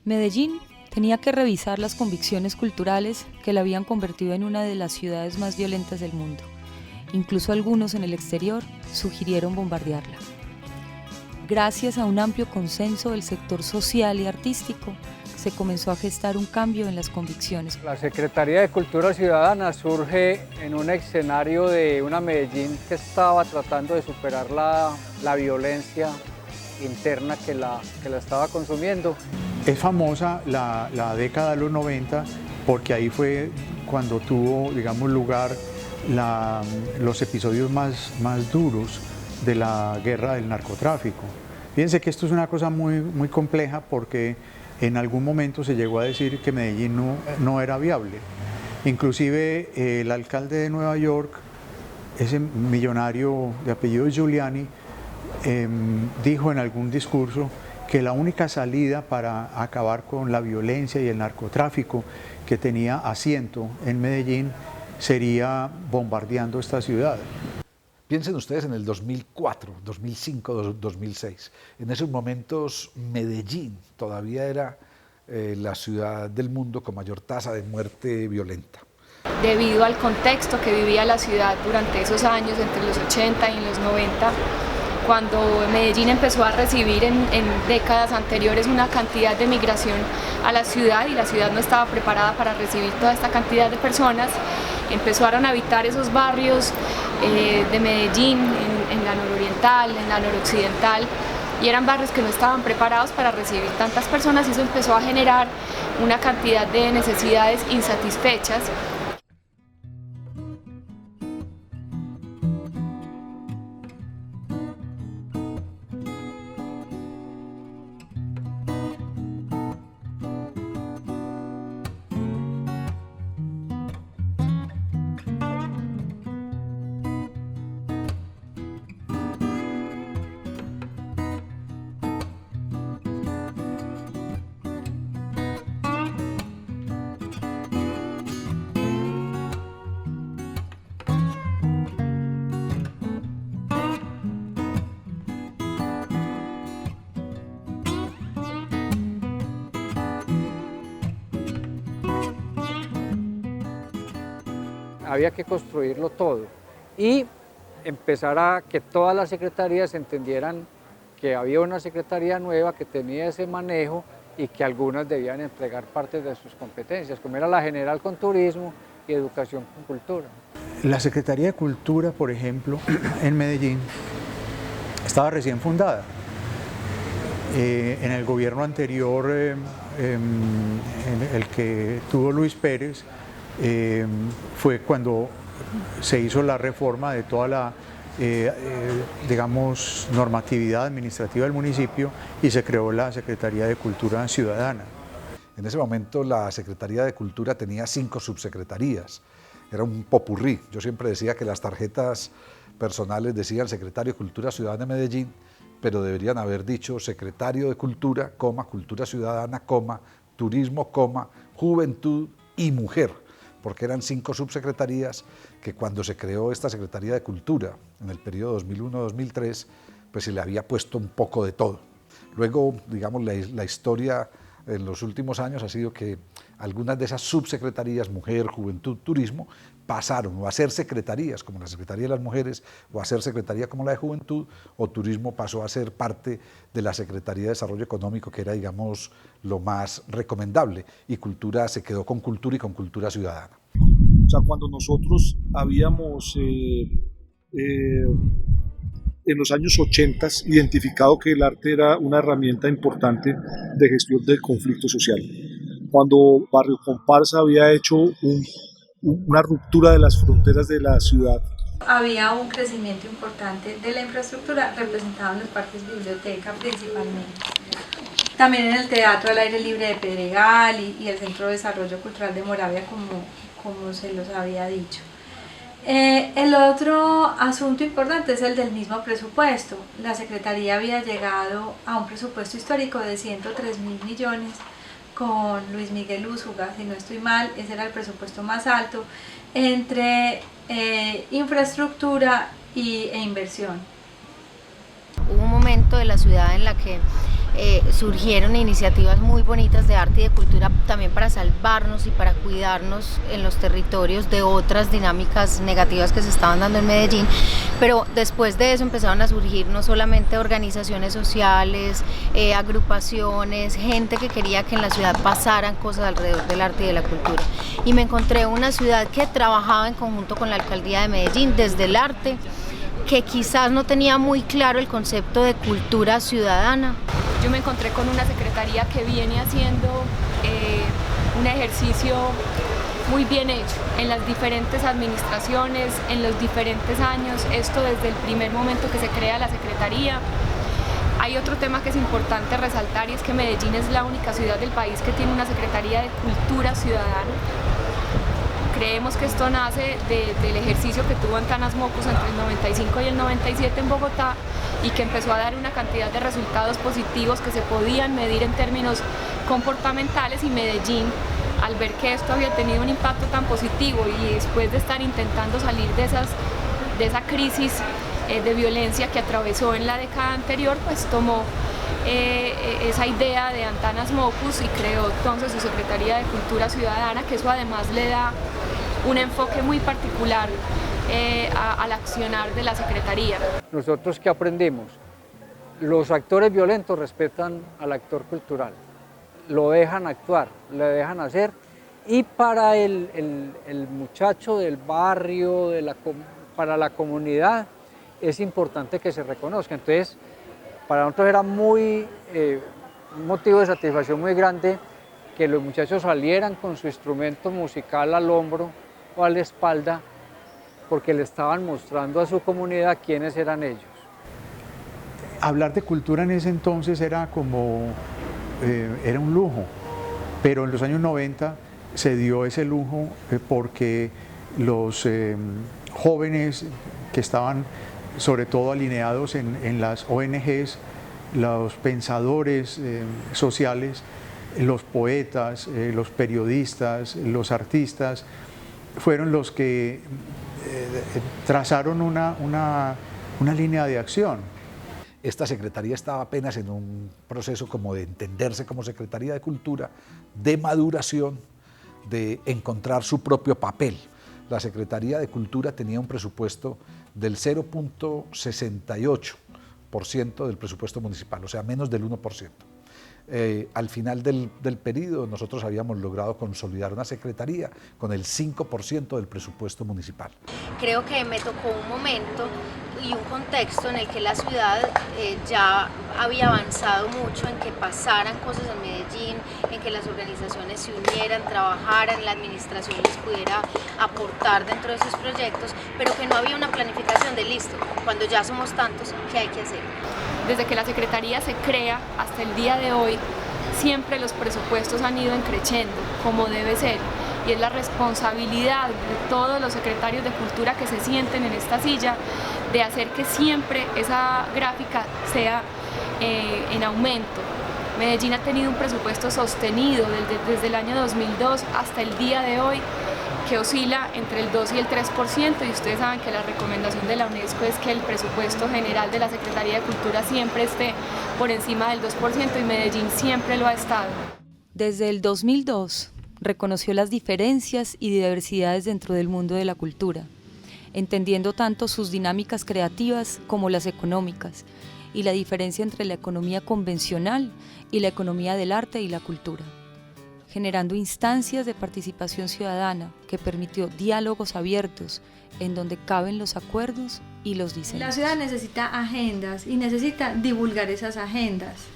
Medellín tenía que revisar las convicciones culturales que la habían convertido en una de las ciudades más violentas del mundo. Incluso algunos en el exterior sugirieron bombardearla. Gracias a un amplio consenso del sector social y artístico, se comenzó a gestar un cambio en las convicciones. La Secretaría de Cultura Ciudadana surge en un escenario de una Medellín que estaba tratando de superar la violencia interna que la estaba consumiendo. Es famosa la década de los 90 porque ahí fue cuando tuvo, digamos, lugar los episodios más duros de la guerra del narcotráfico. Fíjense que esto es una cosa muy compleja porque en algún momento se llegó a decir que Medellín no era viable. Inclusive el alcalde de Nueva York, ese millonario de apellido Giuliani, dijo en algún discurso que la única salida para acabar con la violencia y el narcotráfico que tenía asiento en Medellín sería bombardeando esta ciudad. Piensen ustedes en el 2004, 2005, 2006. En esos momentos Medellín todavía era la ciudad del mundo con mayor tasa de muerte violenta. Debido al contexto que vivía la ciudad durante esos años, entre los 80 y los 90, cuando Medellín empezó a recibir en décadas anteriores una cantidad de migración a la ciudad y la ciudad no estaba preparada para recibir toda esta cantidad de personas, empezaron a habitar esos barrios de Medellín, en la nororiental, en la noroccidental, y eran barrios que no estaban preparados para recibir tantas personas y eso empezó a generar una cantidad de necesidades insatisfechas. Había que construirlo todo y empezar a que todas las secretarías entendieran que había una secretaría nueva que tenía ese manejo y que algunas debían entregar partes de sus competencias, como era la general con turismo y educación con cultura. La Secretaría de Cultura, por ejemplo, en Medellín, estaba recién fundada. En el gobierno anterior, el que tuvo Luis Pérez, fue cuando se hizo la reforma de toda la, digamos, normatividad administrativa del municipio y se creó la Secretaría de Cultura Ciudadana. En ese momento la Secretaría de Cultura tenía 5 subsecretarías, era un popurrí. Yo siempre decía que las tarjetas personales decían Secretario de Cultura Ciudadana de Medellín, pero deberían haber dicho Secretario de Cultura, Cultura Ciudadana, Turismo, Juventud y Mujer, porque eran 5 subsecretarías que cuando se creó esta Secretaría de Cultura en el periodo 2001-2003, pues se le había puesto un poco de todo. Luego, digamos, la historia en los últimos años ha sido que algunas de esas subsecretarías, Mujer, Juventud, Turismo, pasaron o a ser secretarías como la Secretaría de las Mujeres o a ser secretaría como la de Juventud, o Turismo pasó a ser parte de la Secretaría de Desarrollo Económico, que era, digamos, lo más recomendable, y Cultura se quedó con Cultura y con Cultura Ciudadana. O sea, cuando nosotros habíamos en los años 80 identificado que el arte era una herramienta importante de gestión del conflicto social. Cuando Barrio Comparsa había hecho una ruptura de las fronteras de la ciudad. Había un crecimiento importante de la infraestructura representado en los parques biblioteca principalmente. También en el Teatro al Aire Libre de Pedregal y el Centro de Desarrollo Cultural de Moravia, como se los había dicho. El otro asunto importante es el del mismo presupuesto. La Secretaría había llegado a un presupuesto histórico de 103.000 millones con Luis Miguel Úsuga, si no estoy mal, ese era el presupuesto más alto entre infraestructura e inversión. Hubo un momento de la ciudad en la que surgieron iniciativas muy bonitas de arte y de cultura también para salvarnos y para cuidarnos en los territorios de otras dinámicas negativas que se estaban dando en Medellín, pero después de eso empezaron a surgir no solamente organizaciones sociales, agrupaciones, gente que quería que en la ciudad pasaran cosas alrededor del arte y de la cultura, y me encontré una ciudad que trabajaba en conjunto con la alcaldía de Medellín desde el arte, que quizás no tenía muy claro el concepto de cultura ciudadana. Yo me encontré con una secretaría que viene haciendo un ejercicio muy bien hecho en las diferentes administraciones, en los diferentes años, esto desde el primer momento que se crea la secretaría. Hay otro tema que es importante resaltar y es que Medellín es la única ciudad del país que tiene una secretaría de cultura ciudadana. Creemos que esto nace del ejercicio que tuvo Antanas Mockus entre el 95 y el 97 en Bogotá y que empezó a dar una cantidad de resultados positivos que se podían medir en términos comportamentales, y Medellín, al ver que esto había tenido un impacto tan positivo y después de estar intentando salir de esa crisis de violencia que atravesó en la década anterior, pues tomó esa idea de Antanas Mockus y creó entonces su Secretaría de Cultura Ciudadana, que eso además le da un enfoque muy particular al accionar de la Secretaría. Nosotros, ¿qué aprendimos? Los actores violentos respetan al actor cultural, lo dejan actuar, le dejan hacer, y para el muchacho del barrio, para la comunidad, es importante que se reconozca. Entonces, para nosotros era un motivo de satisfacción muy grande que los muchachos salieran con su instrumento musical al hombro o a la espalda, porque le estaban mostrando a su comunidad quiénes eran ellos. Hablar de cultura en ese entonces era era un lujo, pero en los años 90 se dio ese lujo porque los jóvenes que estaban sobre todo alineados en las ONGs, los pensadores sociales, los poetas, los periodistas, los artistas, fueron los que trazaron una línea de acción. Esta secretaría estaba apenas en un proceso como de entenderse como Secretaría de Cultura, de maduración, de encontrar su propio papel. La Secretaría de Cultura tenía un presupuesto del 0.68% del presupuesto municipal, o sea, menos del 1%. Al final del periodo nosotros habíamos logrado consolidar una secretaría con el 5% del presupuesto municipal. Creo que me tocó un momento y un contexto en el que la ciudad ya había avanzado mucho en que pasaran cosas en Medellín, en que las organizaciones se unieran, trabajaran, la administración les pudiera aportar dentro de esos proyectos, pero que no había una planificación de listo, cuando ya somos tantos, ¿qué hay que hacer? Desde que la Secretaría se crea hasta el día de hoy, siempre los presupuestos han ido creciendo, como debe ser, y es la responsabilidad de todos los secretarios de Cultura que se sienten en esta silla de hacer que siempre esa gráfica sea en aumento. Medellín ha tenido un presupuesto sostenido desde el año 2002 hasta el día de hoy, que oscila entre el 2 y el 3%, y ustedes saben que la recomendación de la UNESCO es que el presupuesto general de la Secretaría de Cultura siempre esté por encima del 2%, y Medellín siempre lo ha estado. Desde el 2002 reconoció las diferencias y diversidades dentro del mundo de la cultura, entendiendo tanto sus dinámicas creativas como las económicas, y la diferencia entre la economía convencional y la economía del arte y la cultura. generando instancias de participación ciudadana que permitió diálogos abiertos en donde caben los acuerdos y los diseños. La ciudad necesita agendas y necesita divulgar esas agendas.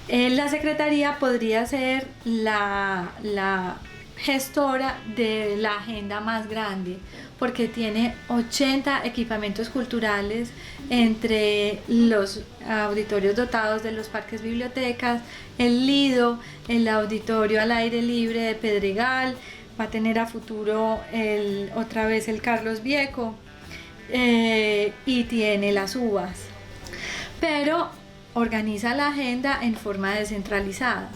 La Secretaría podría ser la gestora de la agenda más grande, porque tiene 80 equipamientos culturales entre los auditorios dotados de los parques bibliotecas, el Lido, el auditorio al aire libre de Pedregal, va a tener a futuro otra vez el Carlos Vieco, y tiene las uvas, pero organiza la agenda en forma descentralizada.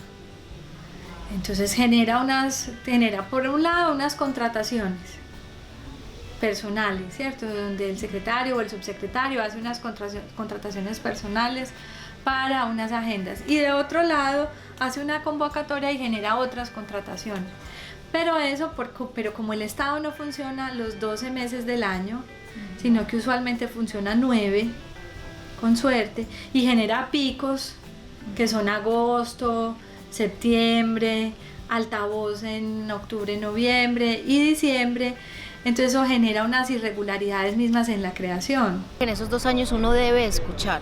Entonces genera por un lado unas contrataciones personales, ¿cierto? Donde el secretario o el subsecretario hace unas contrataciones personales para unas agendas, y de otro lado hace una convocatoria y genera otras contrataciones. Pero como el Estado no funciona los 12 meses del año, sino que usualmente funciona 9, con suerte, y genera picos que son agosto, septiembre, altavoz en octubre, noviembre y diciembre. Entonces eso genera unas irregularidades mismas en la creación. En esos 2 años uno debe escuchar.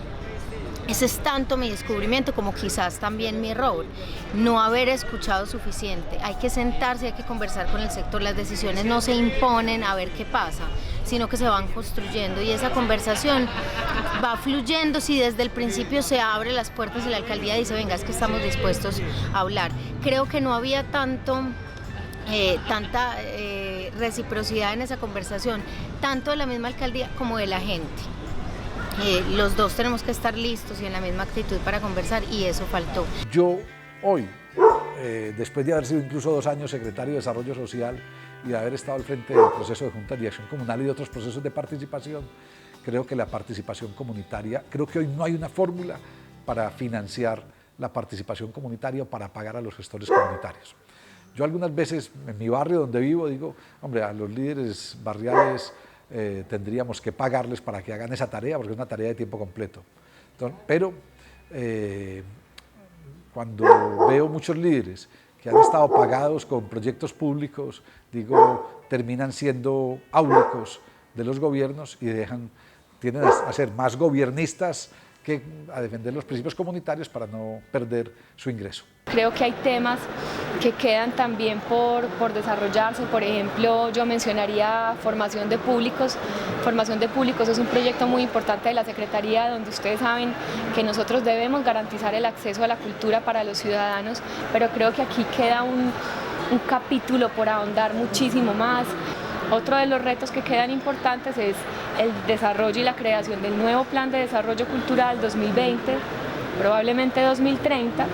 Ese es tanto mi descubrimiento como quizás también mi error, no haber escuchado suficiente. Hay que sentarse, hay que conversar con el sector, las decisiones no se imponen a ver qué pasa, sino que se van construyendo, y esa conversación va fluyendo si desde el principio se abre las puertas y la alcaldía dice, venga, es que estamos dispuestos a hablar. Creo que no había tanta reciprocidad en esa conversación, tanto de la misma alcaldía como de la gente. Los dos tenemos que estar listos y en la misma actitud para conversar, y eso faltó. Yo hoy, después de haber sido incluso 2 años secretario de Desarrollo Social y de haber estado al frente del proceso de Juntas de Acción Comunal y de otros procesos de participación, creo que la participación comunitaria, creo que hoy no hay una fórmula para financiar la participación comunitaria o para pagar a los gestores comunitarios. Yo algunas veces en mi barrio donde vivo digo, hombre, a los líderes barriales tendríamos que pagarles para que hagan esa tarea, porque es una tarea de tiempo completo. Entonces, pero cuando veo muchos líderes que han estado pagados con proyectos públicos, digo, terminan siendo áulicos de los gobiernos y tienden a ser más gobiernistas que a defender los principios comunitarios para no perder su ingreso. Creo que hay temas que quedan también por desarrollarse. Por ejemplo, yo mencionaría formación de públicos. Formación de públicos es un proyecto muy importante de la Secretaría, donde ustedes saben que nosotros debemos garantizar el acceso a la cultura para los ciudadanos, pero creo que aquí queda un capítulo por ahondar muchísimo más. Otro de los retos que quedan importantes es el desarrollo y la creación del nuevo Plan de Desarrollo Cultural 2020, probablemente 2030,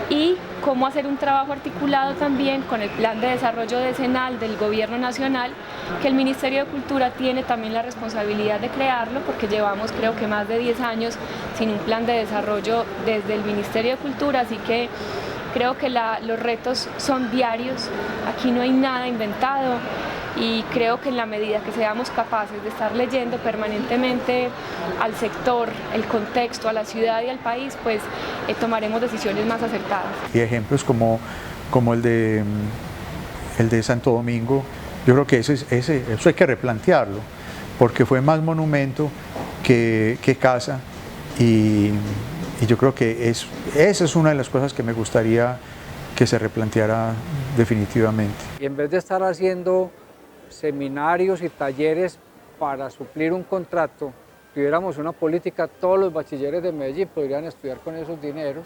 y cómo hacer un trabajo articulado también con el Plan de Desarrollo Decenal del Gobierno Nacional, que el Ministerio de Cultura tiene también la responsabilidad de crearlo, porque llevamos creo que más de 10 años sin un plan de desarrollo desde el Ministerio de Cultura, así que creo que los retos son diarios, aquí no hay nada inventado. Y creo que en la medida que seamos capaces de estar leyendo permanentemente al sector, el contexto, a la ciudad y al país, pues tomaremos decisiones más acertadas. Y ejemplos como el de Santo Domingo, yo creo que eso hay que replantearlo, porque fue más monumento que casa, y yo creo que esa es una de las cosas que me gustaría que se replanteara definitivamente. Y en vez de estar haciendo seminarios y talleres para suplir un contrato, tuviéramos una política, todos los bachilleres de Medellín podrían estudiar con esos dineros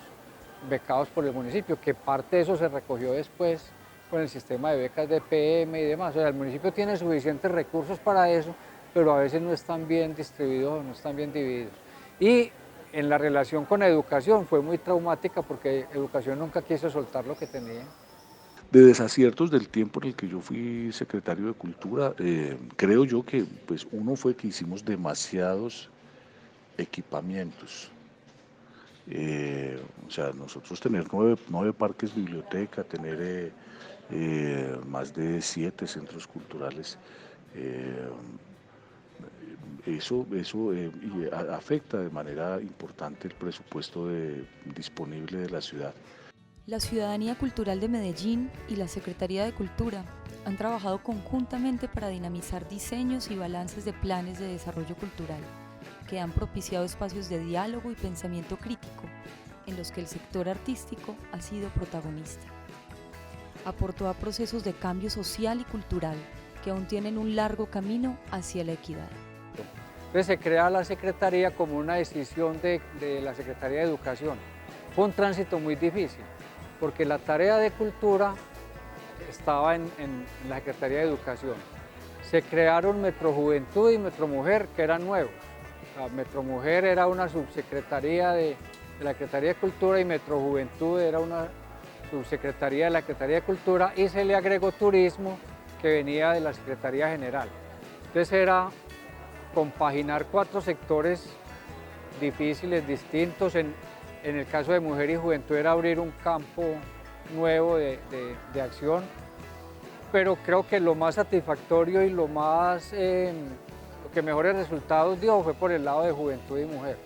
becados por el municipio, que parte de eso se recogió después con el sistema de becas de PM y demás. O sea, el municipio tiene suficientes recursos para eso, pero a veces no están bien distribuidos, no están bien divididos. Y en la relación con educación fue muy traumática, porque educación nunca quiso soltar lo que tenía. De desaciertos del tiempo en el que yo fui secretario de Cultura, creo yo que pues, uno fue que hicimos demasiados equipamientos. O sea, nosotros tener 9 parques biblioteca, tener más de 7 centros culturales, eso afecta de manera importante el presupuesto disponible de la ciudad. La Ciudadanía Cultural de Medellín y la Secretaría de Cultura han trabajado conjuntamente para dinamizar diseños y balances de planes de desarrollo cultural que han propiciado espacios de diálogo y pensamiento crítico en los que el sector artístico ha sido protagonista. Aportó a procesos de cambio social y cultural que aún tienen un largo camino hacia la equidad. Entonces se crea la Secretaría como una decisión de la Secretaría de Educación. Fue un tránsito muy difícil, porque la tarea de cultura estaba en la Secretaría de Educación. Se crearon Metrojuventud y Metromujer, que eran nuevos. La Metromujer era una subsecretaría de la Secretaría de Cultura y Metrojuventud era una subsecretaría de la Secretaría de Cultura, y se le agregó Turismo, que venía de la Secretaría General. Entonces era compaginar 4 sectores difíciles, distintos. En el caso de Mujer y Juventud era abrir un campo nuevo de acción, pero creo que lo más satisfactorio y lo que mejores resultados dio fue por el lado de Juventud y Mujer.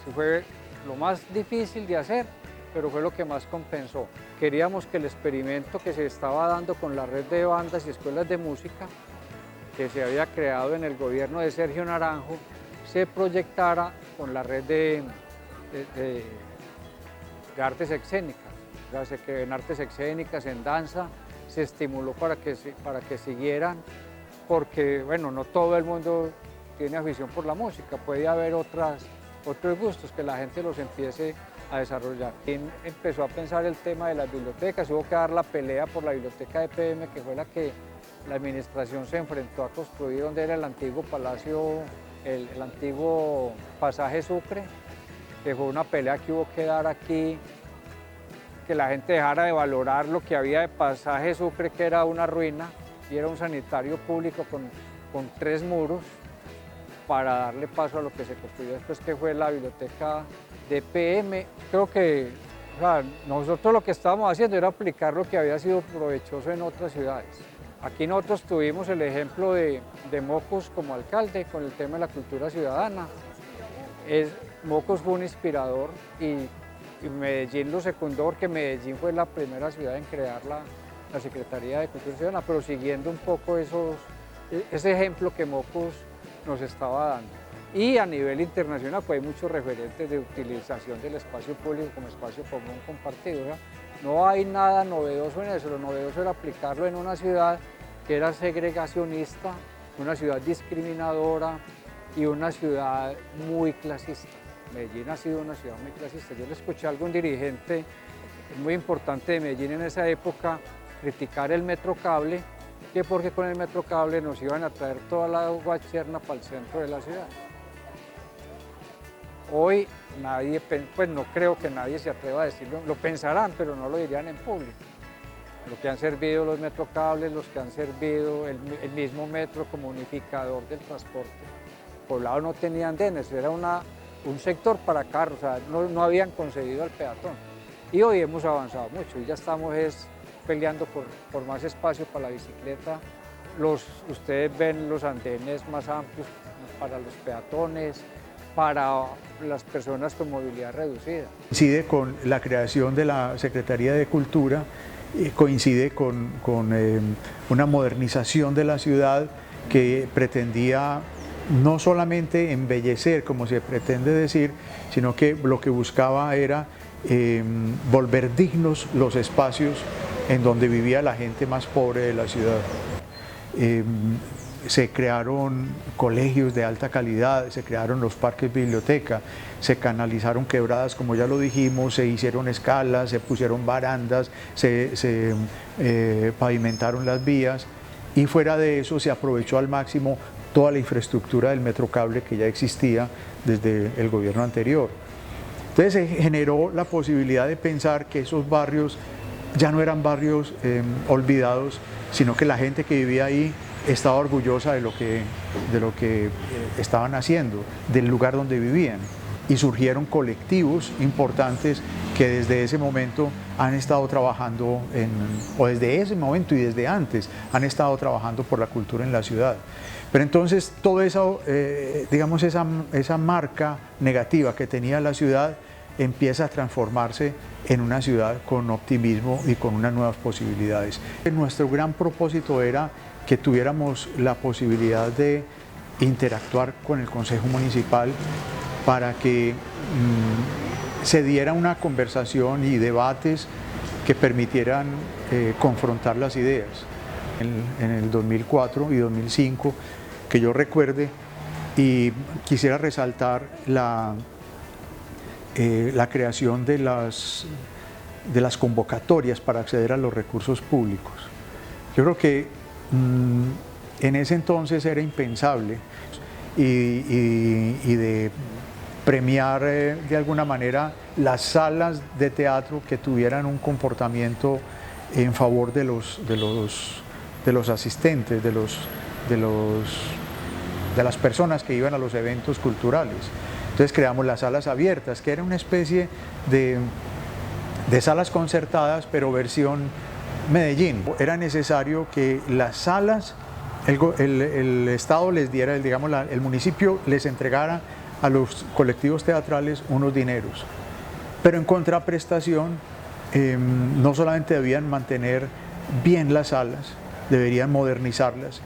Sí, fue lo más difícil de hacer, pero fue lo que más compensó. Queríamos que el experimento que se estaba dando con la red de bandas y escuelas de música, que se había creado en el gobierno de Sergio Naranjo, se proyectara con la red de artes escénicas. O sea, que en artes escénicas, en danza, se estimuló para que siguieran, porque bueno, no todo el mundo tiene afición por la música, puede haber otros gustos que la gente los empiece a desarrollar. Empezó a pensar el tema de las bibliotecas, hubo que dar la pelea por la biblioteca de PM, que fue la que la administración se enfrentó a construir, donde era el antiguo palacio, el antiguo pasaje Sucre, que fue una pelea que hubo que dar aquí, que la gente dejara de valorar lo que había de pasaje Sucre, que era una ruina, y era un sanitario público con 3 muros, para darle paso a lo que se construyó después, que fue la biblioteca de PM. Creo que nosotros lo que estábamos haciendo era aplicar lo que había sido provechoso en otras ciudades. Aquí nosotros tuvimos el ejemplo de Mocus como alcalde con el tema de la cultura ciudadana. Mocus fue un inspirador y Medellín lo secundó, porque Medellín fue la primera ciudad en crear la Secretaría de Cultura Ciudadana, pero siguiendo un poco ese ejemplo que Mocus nos estaba dando. Y a nivel internacional pues hay muchos referentes de utilización del espacio público como espacio común compartido, ¿verdad? No hay nada novedoso en eso, lo novedoso era aplicarlo en una ciudad que era segregacionista, una ciudad discriminadora y una ciudad muy clasista. Medellín ha sido una ciudad muy clasista. Yo le escuché a algún dirigente muy importante de Medellín en esa época criticar el Metrocable, que porque con el Metrocable nos iban a traer toda la agua cherna para el centro de la ciudad. Hoy nadie, pues no creo que nadie se atreva a decirlo, lo pensarán, pero no lo dirían en público. Lo que han servido los Metrocables, los que han servido el mismo metro como unificador del transporte. Poblado no tenía andenes, era un sector para carros, o sea, no habían concedido al peatón. Y hoy hemos avanzado mucho y ya estamos peleando por más espacio para la bicicleta. Ustedes ven los andenes más amplios para los peatones, para las personas con movilidad reducida. Coincide con la creación de la Secretaría de Cultura, coincide con una modernización de la ciudad que pretendía no solamente embellecer, como se pretende decir, sino que lo que buscaba era volver dignos los espacios en donde vivía la gente más pobre de la ciudad. Se crearon colegios de alta calidad, se crearon los parques biblioteca, se canalizaron quebradas, como ya lo dijimos, se hicieron escalas, se pusieron barandas, se pavimentaron las vías, y fuera de eso se aprovechó al máximo toda la infraestructura del Metrocable que ya existía desde el gobierno anterior. Entonces se generó la posibilidad de pensar que esos barrios ya no eran barrios olvidados, sino que la gente que vivía ahí estaba orgullosa de lo que estaban haciendo, del lugar donde vivían. Y surgieron colectivos importantes que desde ese momento han estado trabajando, o desde ese momento y desde antes, han estado trabajando por la cultura en la ciudad. Pero entonces todo eso, digamos, esa marca negativa que tenía la ciudad, empieza a transformarse en una ciudad con optimismo y con unas nuevas posibilidades. Nuestro gran propósito era que tuviéramos la posibilidad de interactuar con el Consejo Municipal para que se diera una conversación y debates que permitieran confrontar las ideas. En el 2004 y 2005, que yo recuerde, y quisiera resaltar la creación de las convocatorias para acceder a los recursos públicos. Yo creo que en ese entonces era impensable y de premiar de alguna manera las salas de teatro que tuvieran un comportamiento en favor de los asistentes, de las personas que iban a los eventos culturales. Entonces creamos las salas abiertas, que era una especie de salas concertadas, pero versión Medellín. Era necesario que las salas, el Estado les diera, digamos, el municipio les entregara a los colectivos teatrales unos dineros, pero en contraprestación no solamente debían mantener bien las salas, deberían modernizarlas,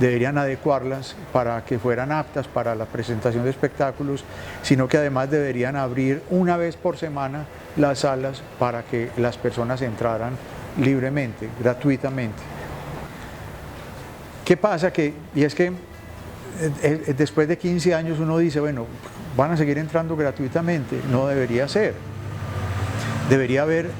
deberían adecuarlas para que fueran aptas para la presentación de espectáculos, sino que además deberían abrir una vez por semana las salas para que las personas entraran libremente, gratuitamente. ¿Qué pasa? Y es que después de 15 años uno dice, bueno, van a seguir entrando gratuitamente. No debería ser. Debería haber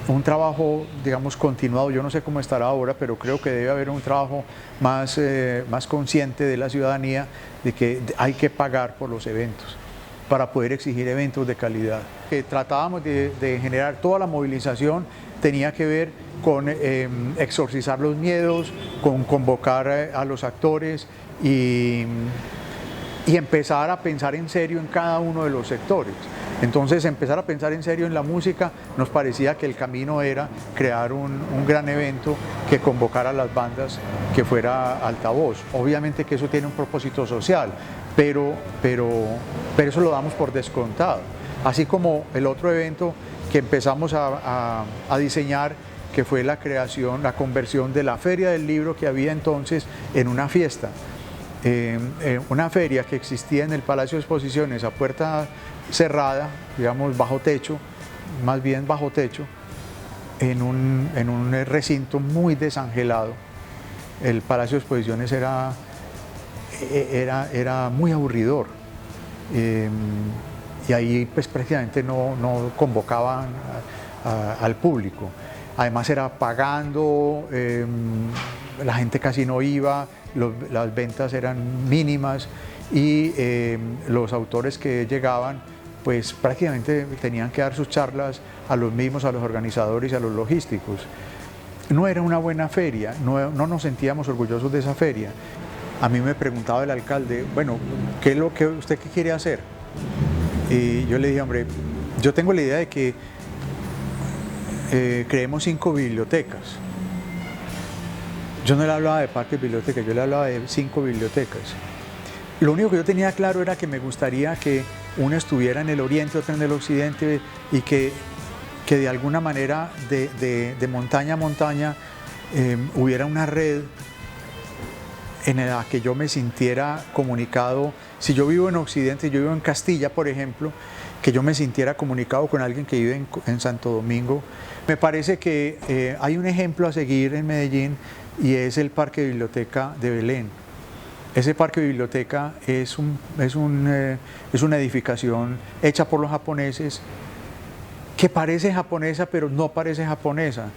un trabajo, digamos, continuado. Yo no sé cómo estará ahora, pero creo que debe haber un trabajo más consciente de la ciudadanía de que hay que pagar por los eventos para poder exigir eventos de calidad. Tratábamos de generar toda la movilización, tenía que ver con exorcizar los miedos, con convocar a los actores y empezar a pensar en serio en cada uno de los sectores. Entonces, empezar a pensar en serio en la música, nos parecía que el camino era crear un gran evento que convocara a las bandas, que fuera altavoz. Obviamente que eso tiene un propósito social, pero eso lo damos por descontado. Así como el otro evento que empezamos a diseñar, que fue la creación, la conversión de la Feria del Libro que había entonces en una fiesta. Una feria que existía en el Palacio de Exposiciones a puerta cerrada, digamos bajo techo, más bien bajo techo, en un recinto muy desangelado. El Palacio de Exposiciones era muy aburridor y ahí pues prácticamente no convocaban al público. Además era pagando, la gente casi no iba, las ventas eran mínimas y los autores que llegaban pues prácticamente tenían que dar sus charlas a los mismos, a los organizadores y a los logísticos. No era una buena feria, no nos sentíamos orgullosos de esa feria. A mí me preguntaba el alcalde, bueno, ¿qué es lo que usted quiere hacer? Y yo le dije, hombre, yo tengo la idea de que creemos 5 bibliotecas. Yo no le hablaba de parques bibliotecas, yo le hablaba de 5 bibliotecas. Lo único que yo tenía claro era que me gustaría que una estuviera en el oriente, otra en el occidente y que de alguna manera de montaña a montaña hubiera una red en la que yo me sintiera comunicado. Si yo vivo en Occidente, yo vivo en Castilla, por ejemplo, que yo me sintiera comunicado con alguien que vive en Santo Domingo. Me parece que hay un ejemplo a seguir en Medellín y es el Parque Biblioteca de Belén. Ese parque biblioteca es una edificación hecha por los japoneses que parece japonesa, pero no parece japonesa.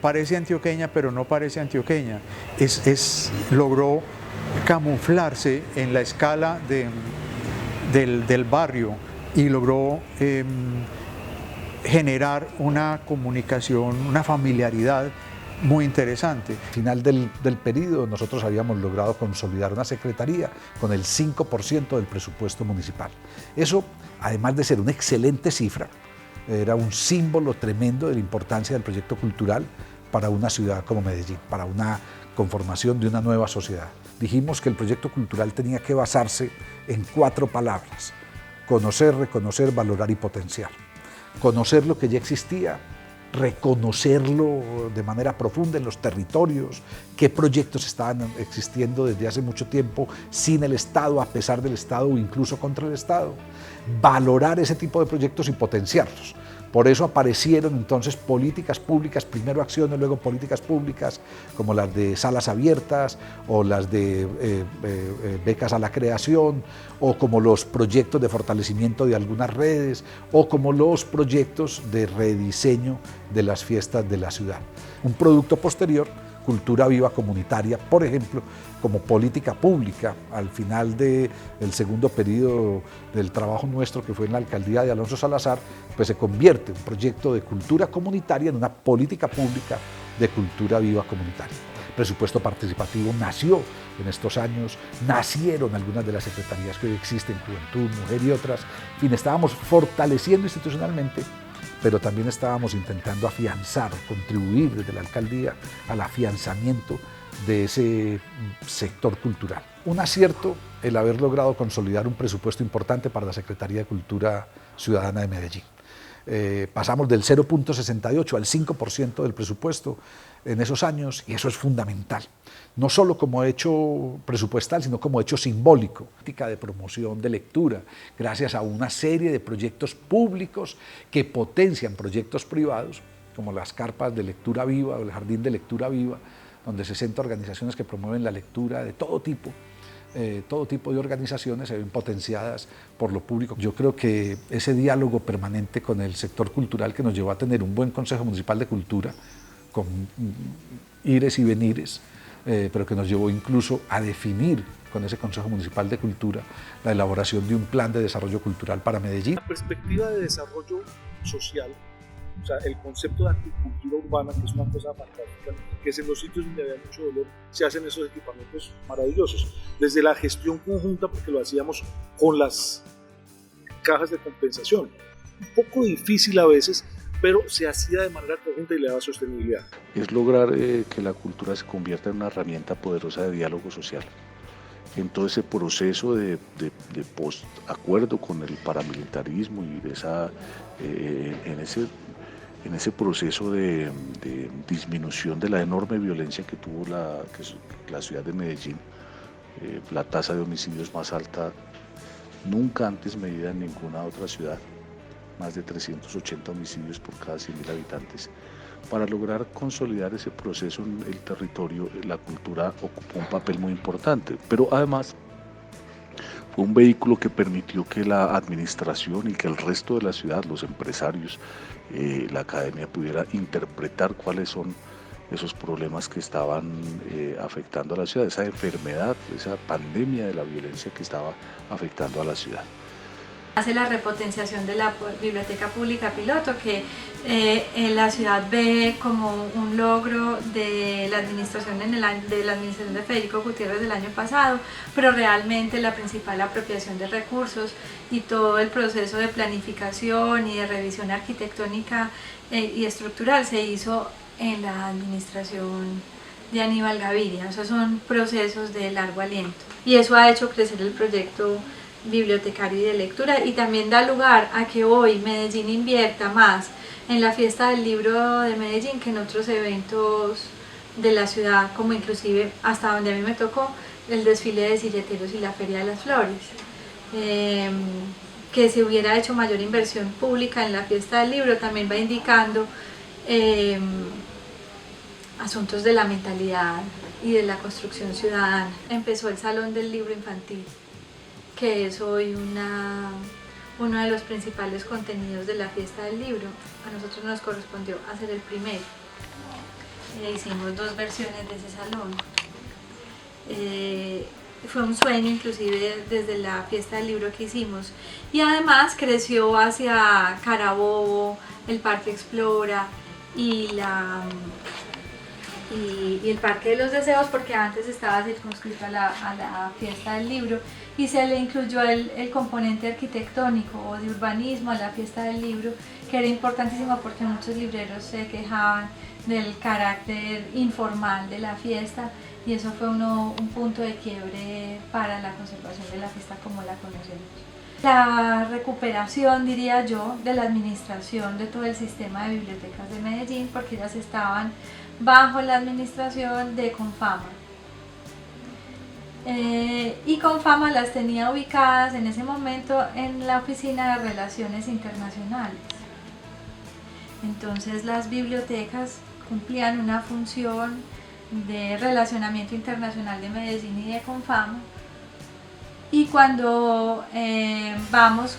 Parece antioqueña, pero no parece antioqueña. Logró camuflarse en la escala del barrio y logró generar una comunicación, una familiaridad muy interesante. Al final del periodo nosotros habíamos logrado consolidar una secretaría con el 5% del presupuesto municipal. Eso, además de ser una excelente cifra, era un símbolo tremendo de la importancia del proyecto cultural para una ciudad como Medellín, para una conformación de una nueva sociedad. Dijimos que el proyecto cultural tenía que basarse en 4 palabras: conocer, reconocer, valorar y potenciar. Conocer lo que ya existía, reconocerlo de manera profunda en los territorios, qué proyectos estaban existiendo desde hace mucho tiempo sin el Estado, a pesar del Estado o incluso contra el Estado. Valorar ese tipo de proyectos y potenciarlos. Por eso aparecieron entonces políticas públicas, primero acciones, luego políticas públicas, como las de salas abiertas, o las de becas a la creación, o como los proyectos de fortalecimiento de algunas redes, o como los proyectos de rediseño de las fiestas de la ciudad. Un producto posterior, cultura viva comunitaria, por ejemplo, como política pública, al final del segundo periodo del trabajo nuestro, que fue en la alcaldía de Alonso Salazar, pues se convierte un proyecto de cultura comunitaria en una política pública de cultura viva comunitaria. El presupuesto participativo nació en estos años, nacieron algunas de las secretarías que hoy existen, Juventud, Mujer y otras. En fin, estábamos fortaleciendo institucionalmente, pero también estábamos intentando afianzar, contribuir desde la alcaldía al afianzamiento de ese sector cultural. Un acierto el haber logrado consolidar un presupuesto importante para la Secretaría de Cultura Ciudadana de Medellín. Pasamos del 0.68 al 5% del presupuesto en esos años, y eso es fundamental, no solo como hecho presupuestal, sino como hecho simbólico. Política de promoción de lectura, gracias a una serie de proyectos públicos que potencian proyectos privados, como las carpas de lectura viva o el jardín de lectura viva, donde 60 organizaciones que promueven la lectura de todo tipo de organizaciones se ven potenciadas por lo público. Yo creo que ese diálogo permanente con el sector cultural que nos llevó a tener un buen Consejo Municipal de Cultura, con ires y venires, pero que nos llevó incluso a definir con ese Consejo Municipal de Cultura la elaboración de un plan de desarrollo cultural para Medellín. La perspectiva de desarrollo social, o sea, el concepto de agricultura urbana, que es una cosa fantástica, que es en los sitios donde había mucho dolor, se hacen esos equipamientos maravillosos. Desde la gestión conjunta, porque lo hacíamos con las cajas de compensación, un poco difícil a veces, pero se hacía de manera conjunta y le daba sostenibilidad. Es lograr que la cultura se convierta en una herramienta poderosa de diálogo social. En todo ese proceso de post-acuerdo con el paramilitarismo y en ese proceso de disminución de la enorme violencia que tuvo la ciudad de Medellín, la tasa de homicidios más alta nunca antes medida en ninguna otra ciudad, más de 380 homicidios por cada 100.000 habitantes. Para lograr consolidar ese proceso en el territorio, la cultura ocupó un papel muy importante, pero además fue un vehículo que permitió que la administración y que el resto de la ciudad, los empresarios, la academia, pudiera interpretar cuáles son esos problemas que estaban afectando a la ciudad, esa enfermedad, esa pandemia de la violencia que estaba afectando a la ciudad. Hace la repotenciación de la biblioteca pública piloto, que la ciudad ve como un logro de la administración de Federico Gutiérrez del año pasado, pero realmente la principal apropiación de recursos y todo el proceso de planificación y de revisión arquitectónica y estructural se hizo en la administración de Aníbal Gaviria. Esos son procesos de largo aliento y eso ha hecho crecer el proyecto bibliotecario y de lectura, y también da lugar a que hoy Medellín invierta más en la fiesta del libro de Medellín que en otros eventos de la ciudad, como inclusive hasta donde a mí me tocó el desfile de silleteros y la Feria de las Flores. Que se hubiera hecho mayor inversión pública en la fiesta del libro también va indicando asuntos de la mentalidad y de la construcción ciudadana. Empezó el Salón del Libro Infantil, que es hoy uno de los principales contenidos de la fiesta del libro. A nosotros nos correspondió hacer el primero. Hicimos 2 versiones de ese salón. Fue un sueño inclusive desde la fiesta del libro que hicimos. Y además creció hacia Carabobo, el Parque Explora y el Parque de los Deseos, porque antes estaba circunscrito a la fiesta del libro, y se le incluyó el componente arquitectónico o de urbanismo a la fiesta del libro, que era importantísimo porque muchos libreros se quejaban del carácter informal de la fiesta, y eso fue un punto de quiebre para la conservación de la fiesta como la conocemos. La recuperación, diría yo, de la administración de todo el sistema de bibliotecas de Medellín, porque ellas estaban bajo la administración de Confama. Y Confama las tenía ubicadas en ese momento en la Oficina de Relaciones Internacionales. Entonces las bibliotecas cumplían una función de relacionamiento internacional de Medellín y de Confama. Y cuando vamos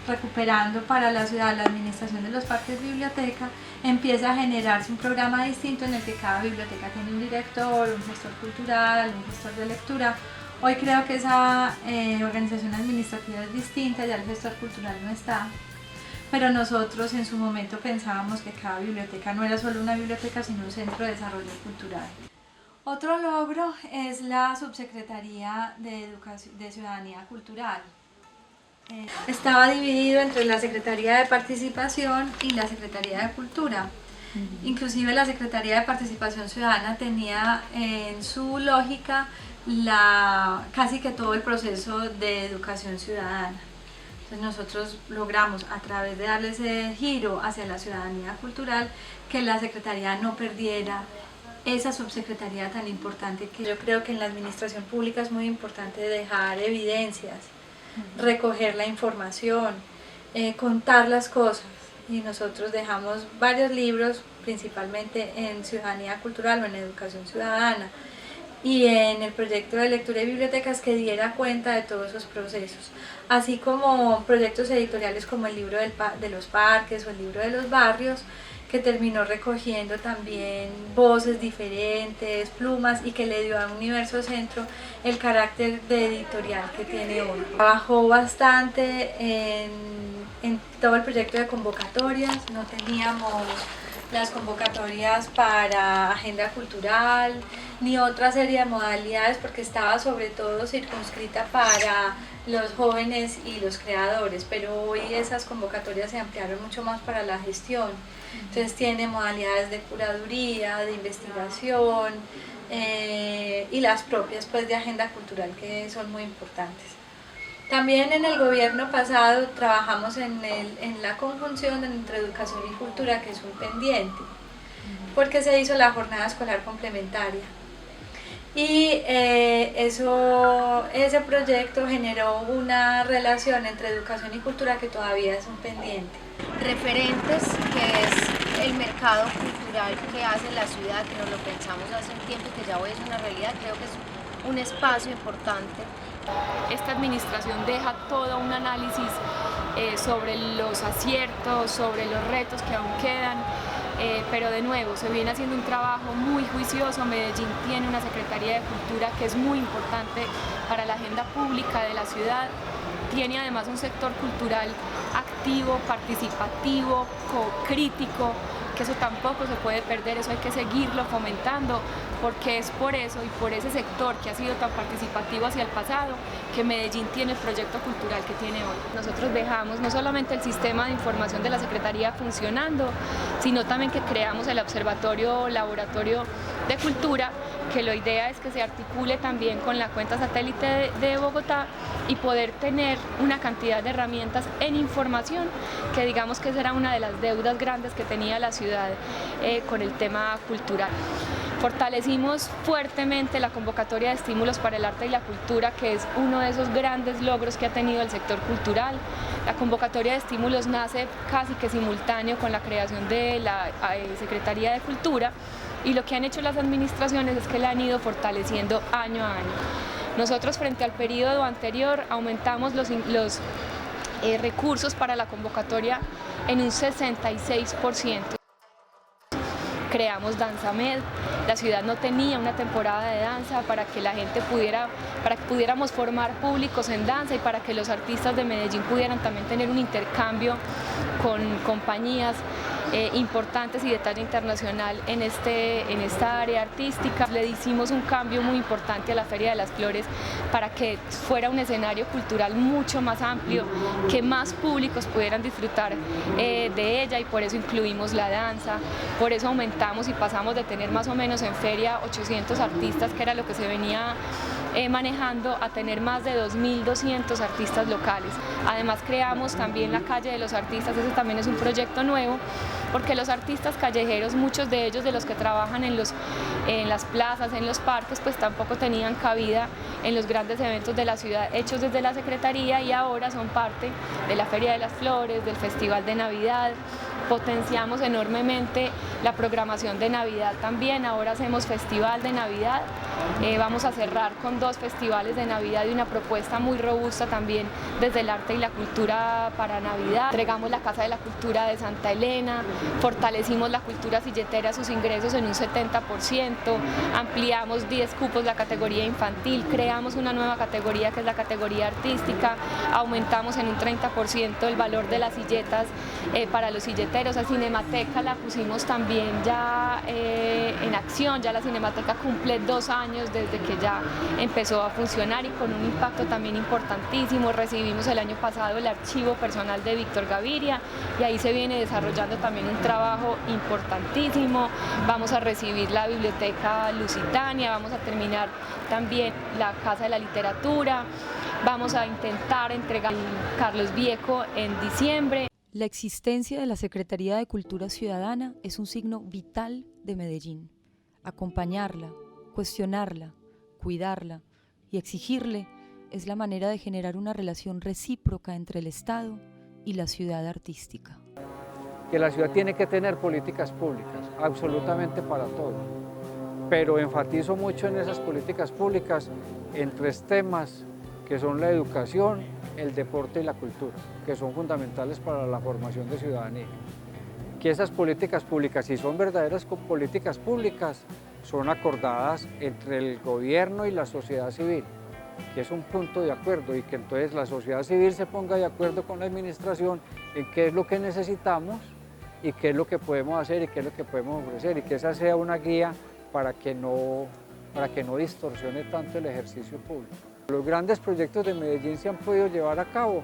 recuperando para la ciudad la administración de los parques biblioteca, empieza a generarse un programa distinto en el que cada biblioteca tiene un director, un gestor cultural, un gestor de lectura. Hoy creo que esa organización administrativa es distinta, ya el gestor cultural no está, pero nosotros en su momento pensábamos que cada biblioteca no era solo una biblioteca, sino un centro de desarrollo cultural. Otro logro es la Subsecretaría de Ciudadanía Cultural. Estaba dividido entre la Secretaría de Participación y la Secretaría de Cultura. Inclusive la Secretaría de Participación Ciudadana tenía en su lógica casi que todo el proceso de educación ciudadana. Entonces nosotros logramos, a través de darle ese giro hacia la ciudadanía cultural, que la Secretaría no perdiera esa subsecretaría tan importante, que yo creo que en la administración pública es muy importante dejar evidencias, recoger la información, contar las cosas, y nosotros dejamos varios libros, principalmente en ciudadanía cultural o en educación ciudadana, y en el proyecto de lectura y bibliotecas que diera cuenta de todos esos procesos, así como proyectos editoriales como el libro de los parques o el libro de los barrios, que terminó recogiendo también voces diferentes, plumas, y que le dio a Universo Centro el carácter de editorial que tiene hoy. Trabajó bastante en todo el proyecto de convocatorias, no teníamos las convocatorias para agenda cultural, ni otra serie de modalidades, porque estaba sobre todo circunscrita para los jóvenes y los creadores, pero hoy esas convocatorias se ampliaron mucho más para la gestión. Entonces tiene modalidades de curaduría, de investigación y las propias pues de agenda cultural, que son muy importantes. También en el gobierno pasado trabajamos en la conjunción entre educación y cultura, que es un pendiente, porque se hizo la jornada escolar complementaria. Y ese proyecto generó una relación entre educación y cultura que todavía es un pendiente. Referentes, que es el mercado cultural que hace la ciudad, que nos lo pensamos hace un tiempo y que ya hoy es una realidad, creo que es un espacio importante. Esta administración deja todo un análisis sobre los aciertos, sobre los retos que aún quedan, pero de nuevo se viene haciendo un trabajo muy juicioso. Medellín tiene una Secretaría de Cultura que es muy importante para la agenda pública de la ciudad, tiene además un sector cultural activo, participativo, crítico, que eso tampoco se puede perder, eso hay que seguirlo fomentando, porque es por eso y por ese sector que ha sido tan participativo hacia el pasado que Medellín tiene el proyecto cultural que tiene hoy. Nosotros dejamos no solamente el sistema de información de la Secretaría funcionando, sino también que creamos el Observatorio Laboratorio de Cultura, que la idea es que se articule también con la cuenta satélite de Bogotá y poder tener una cantidad de herramientas en información, que digamos que esa era una de las deudas grandes que tenía la ciudad con el tema cultural. Fortalecimos fuertemente la convocatoria de estímulos para el arte y la cultura, que es uno de esos grandes logros que ha tenido el sector cultural. La convocatoria de estímulos nace casi que simultáneo con la creación de la Secretaría de Cultura, y lo que han hecho las administraciones es que la han ido fortaleciendo año a año. Nosotros, frente al periodo anterior, aumentamos los recursos para la convocatoria en un 66%. Creamos DanzaMed, la ciudad no tenía una temporada de danza para que la gente para que pudiéramos formar públicos en danza y para que los artistas de Medellín pudieran también tener un intercambio con compañías importantes y de talla internacional en esta área artística. Le hicimos un cambio muy importante a la Feria de las Flores para que fuera un escenario cultural mucho más amplio, que más públicos pudieran disfrutar de ella, y por eso incluimos la danza, por eso aumentamos y pasamos de tener más o menos en feria 800 artistas, que era lo que se venía manejando a tener más de 2.200 artistas locales. Además creamos también la calle de los artistas, ese también es un proyecto nuevo, porque los artistas callejeros, muchos de ellos de los que trabajan en las plazas, en los parques, pues tampoco tenían cabida en los grandes eventos de la ciudad hechos desde la Secretaría, y ahora son parte de la Feria de las Flores, del Festival de Navidad. Potenciamos enormemente la programación de Navidad también, ahora hacemos Festival de Navidad, vamos a cerrar con 2 festivales de Navidad y una propuesta muy robusta también desde el arte y la cultura para Navidad. Entregamos la Casa de la Cultura de Santa Elena, fortalecimos la cultura silletera, sus ingresos en un 70%, ampliamos 10 cupos la categoría infantil, creamos una nueva categoría que es la categoría artística, aumentamos en un 30% el valor de las silletas para los silleteros. A Cinemateca la pusimos también ya en acción, ya la Cinemateca cumple 2 años desde que ya empezó a funcionar y con un impacto también importantísimo. Recibimos el año pasado el archivo personal de Víctor Gaviria y ahí se viene desarrollando también un trabajo importantísimo. Vamos a recibir la Biblioteca Lusitania, vamos a terminar también la Casa de la Literatura, vamos a intentar entregar Carlos Vieco en diciembre. La existencia de la Secretaría de Cultura Ciudadana es un signo vital de Medellín. Acompañarla, cuestionarla, cuidarla y exigirle es la manera de generar una relación recíproca entre el Estado y la ciudad artística. Que la ciudad tiene que tener políticas públicas, absolutamente para todo, pero enfatizo mucho en esas políticas públicas en 3 temas que son la educación, el deporte y la cultura, que son fundamentales para la formación de ciudadanía. Que esas políticas públicas, si son verdaderas políticas públicas, son acordadas entre el gobierno y la sociedad civil, que es un punto de acuerdo, y que entonces la sociedad civil se ponga de acuerdo con la administración en qué es lo que necesitamos y qué es lo que podemos hacer y qué es lo que podemos ofrecer, y que esa sea una guía para que no distorsione tanto el ejercicio público. Los grandes proyectos de Medellín se han podido llevar a cabo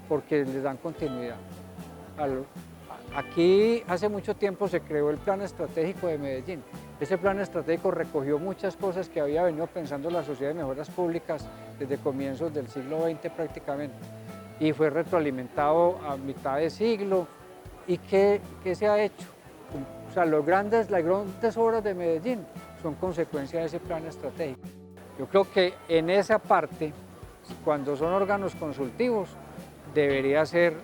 porque les dan continuidad. Aquí hace mucho tiempo se creó el Plan Estratégico de Medellín. Ese plan estratégico recogió muchas cosas que había venido pensando la Sociedad de Mejoras Públicas desde comienzos del siglo XX prácticamente, y fue retroalimentado a mitad de siglo. ¿Y qué se ha hecho? O sea, las grandes obras de Medellín son consecuencia de ese plan estratégico. Yo creo que en esa parte, cuando son órganos consultivos, debería ser